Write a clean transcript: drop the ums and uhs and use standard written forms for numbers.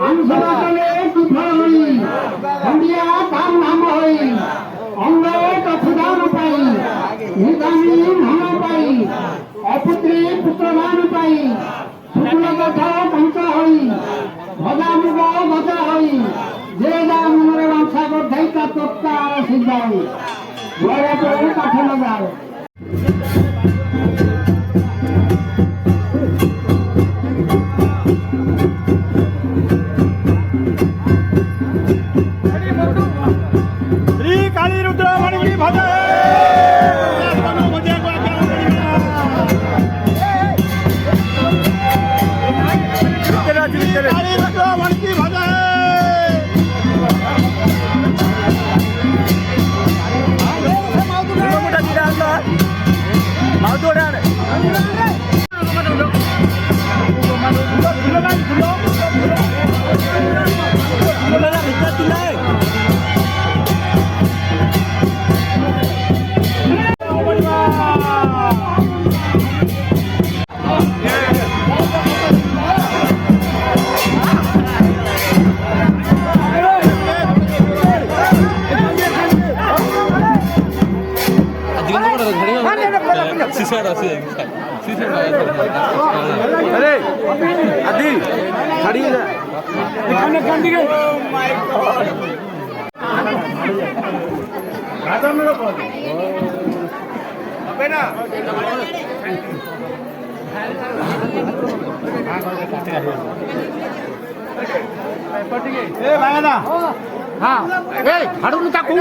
আংশবাদনে কুফল হই সন্ধিয়া তার নাম হই অঙ্গে কফুদান পাই নিদানি ধন পাই অপুত্রী পুত্রবান পাই শুক্ল কথা পঞ্চ হই ভজা মুগ গজা হই যে যা মনের বাঞ্ছা করতেই তা তৎকাল সিদ্ধ হই ঘরে পড়ে কাঠে লাগায় अरे आदि खड़ी है दिखाने कांडी के ओह माय गॉड गाता मेरा कौन अबे ना ए भाई ना हां ए हाडून टाकू